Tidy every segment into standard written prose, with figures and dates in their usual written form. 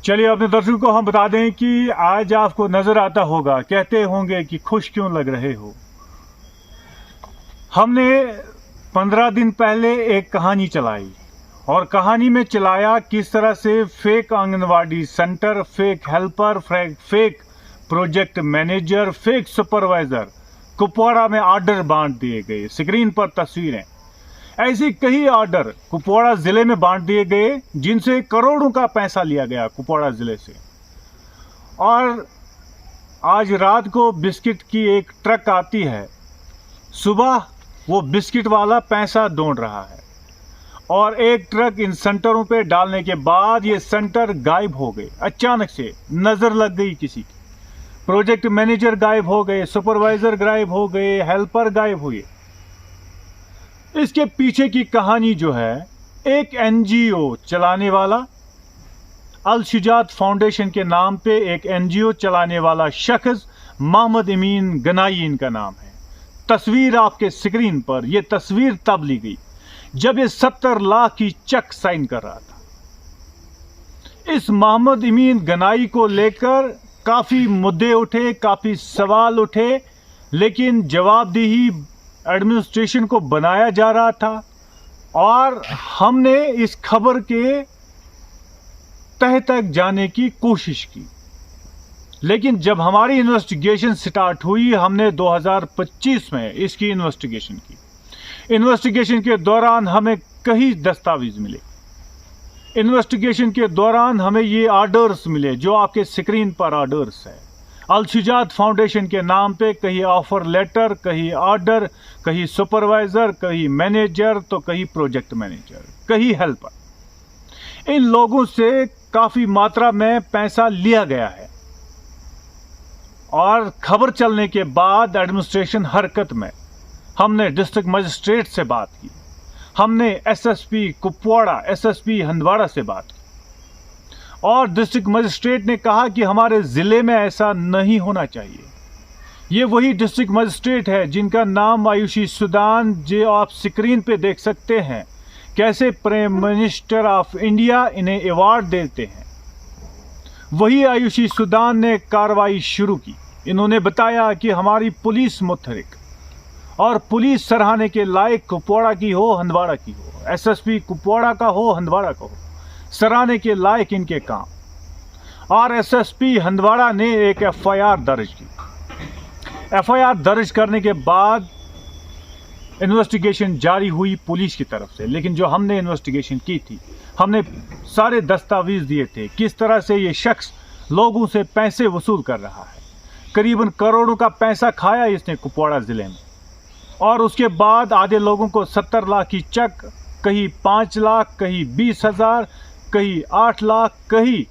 चलिए अपने दर्शकों को हम बता दें कि आज आपको नजर आता होगा, कहते होंगे कि खुश क्यों लग रहे हो। हमने 15 दिन पहले एक कहानी चलाई और कहानी में चलाया किस तरह से fake anganwadi centre, fake helper, fake project manager, fake supervisor Kupwara में ऑर्डर बांट दिए गए। स्क्रीन पर तस्वीरें, ऐसी कई ऑर्डर कुपवाड़ा जिले में बांट दिए गए जिनसे करोड़ों का पैसा लिया गया कुपवाड़ा जिले से। और आज रात को बिस्किट की एक ट्रक आती है, सुबह वो बिस्किट वाला पैसा ढूंढ रहा है और एक ट्रक इन सेंटरों पे डालने के बाद ये सेंटर गायब हो गए। अचानक से नजर लग गई किसी की, प्रोजेक्ट मैनेजर गायब हो गए, सुपरवाइजर गायब हो गए, हेल्पर गायब हुए। इसके पीछे की कहानी जो है, एक एनजीओ चलाने वाला, अल शुजात फाउंडेशन के नाम पे एक एनजीओ चलाने वाला शख्स मोहम्मद अमीन गनाई इनका नाम है। तस्वीर आपके स्क्रीन पर, यह तस्वीर तब ली गई जब ये 70 लाख की चेक साइन कर रहा था। इस मोहम्मद अमीन गनाई को लेकर काफी मुद्दे उठे, काफी सवाल उठे, लेकिन जवाबदेही एडमिनिस्ट्रेशन को बनाया जा रहा था और हमने इस खबर के तह तक जाने की कोशिश की। लेकिन जब हमारी इन्वेस्टिगेशन स्टार्ट हुई, हमने 2025 में इसकी इन्वेस्टिगेशन की। इन्वेस्टिगेशन के दौरान हमें कई दस्तावेज मिले। इन्वेस्टिगेशन के दौरान हमें ये ऑर्डर्स मिले जो आपके स्क्रीन पर ऑर्डर्स है। अल शुजात फाउंडेशन के नाम पे कहीं ऑफर लेटर, कहीं ऑर्डर, कहीं सुपरवाइजर, कहीं मैनेजर, तो कहीं प्रोजेक्ट मैनेजर, कहीं हेल्पर। इन लोगों से काफी मात्रा में पैसा लिया गया है और खबर चलने के बाद एडमिनिस्ट्रेशन हरकत में हमने डिस्ट्रिक्ट मजिस्ट्रेट से बात की, हमने एसएसपी कुपवाड़ा, एसएसपी हंदवाड़ा से बात की और डिस्ट्रिक्ट मजिस्ट्रेट ने कहा कि हमारे ज़िले में ऐसा नहीं होना चाहिए। ये वही डिस्ट्रिक्ट मजिस्ट्रेट है जिनका नाम आयुषी सुदान, जो आप स्क्रीन पे देख सकते हैं कैसे प्राइम मिनिस्टर ऑफ इंडिया इन्हें अवार्ड देते हैं। वही आयुषी सुदान ने कार्रवाई शुरू की। इन्होंने बताया कि हमारी पुलिस मुतहरिक और पुलिस सराहने के लायक कुपवाड़ा की हो, हंदवाड़ा की हो, एसएसपी कुपवाड़ा का हो, हंदवाड़ा का हो, सराहने के लायक इनके काम। और एसएसपी हंदवाड़ा ने एक एफआईआर दर्ज की। एफआईआर दर्ज करने के बाद इन्वेस्टिगेशन जारी हुई पुलिस की तरफ से। लेकिन जो हमने इन्वेस्टिगेशन की थी, हमने सारे दस्तावेज दिए थे किस तरह से ये शख्स लोगों से पैसे वसूल कर रहा है। करीबन करोड़ों का पैसा खाया इसने कुपवाड़ा जिले में और उसके बाद आधे लोगों को 70 लाख की चेक, कहीं 5 लाख, कहीं 20,000, कहीं 8 लाख, कहीं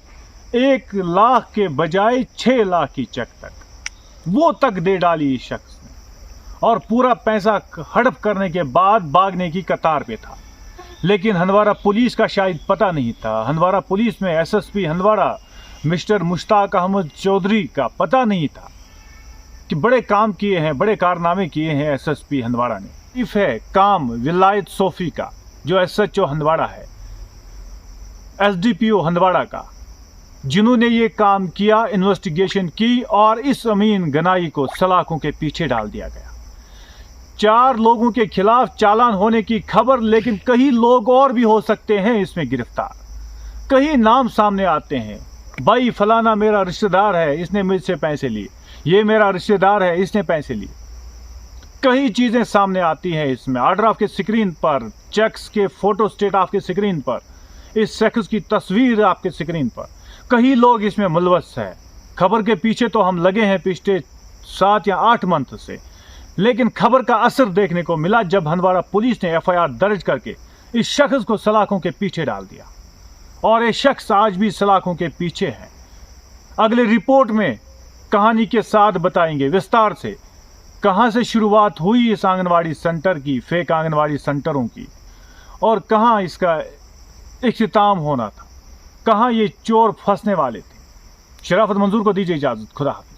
1 लाख के बजाय 6 लाख की चेक तक वो तक दे डाली इस शख्स ने और पूरा पैसा हड़प करने के बाद भागने की कतार पे था। लेकिन हंदवाड़ा पुलिस का शायद पता नहीं था। हंदवाड़ा पुलिस में एसएसपी हंदवाड़ा मिस्टर मुश्ताक अहमद चौधरी का पता नहीं था कि बड़े काम किए हैं, बड़े कारनामे किए हैं एसएसपी हंदवाड़ा ने। चीफ है काम विलायत सोफी का, जो एसएचओ हंदवाड़ा है, एसडीपीओ हंदवाड़ा का, जिन्होंने ये काम किया, इन्वेस्टिगेशन की और इस अमीन गनाई को सलाखों के पीछे डाल दिया गया। 4 लोगों के खिलाफ चालान होने की खबर, लेकिन कई लोग और भी हो सकते हैं इसमें गिरफ्तार। कई नाम सामने आते हैं, भाई फलाना मेरा रिश्तेदार है, इसने मुझसे पैसे लिए, ये मेरा रिश्तेदार है, इसने पैसे लिए। कई चीजें सामने आती हैं इसमें। ऑर्डर आपके स्क्रीन पर, चेक्स के फोटो स्टेट आपके स्क्रीन पर, इस शख्स की तस्वीर आपके स्क्रीन पर। कई लोग इसमें मुलवस है। खबर के पीछे तो हम लगे हैं पिछले 7 या 8 मंथ से, लेकिन खबर का असर देखने को मिला जब हंदवाड़ा पुलिस ने एफआईआर दर्ज करके इस शख्स को सलाखों के पीछे डाल दिया और ये शख्स आज भी सलाखों के पीछे है। अगले रिपोर्ट में कहानी के साथ बताएंगे विस्तार से कहां से शुरुआत हुई इस आंगनवाड़ी सेंटर की, फेक आंगनवाड़ी सेंटरों की, और कहां इसका इख्तिताम होना था, कहां ये चोर फंसने वाले थे। शराफत मंजूर को दीजिए इजाजत। खुदा हाफिज।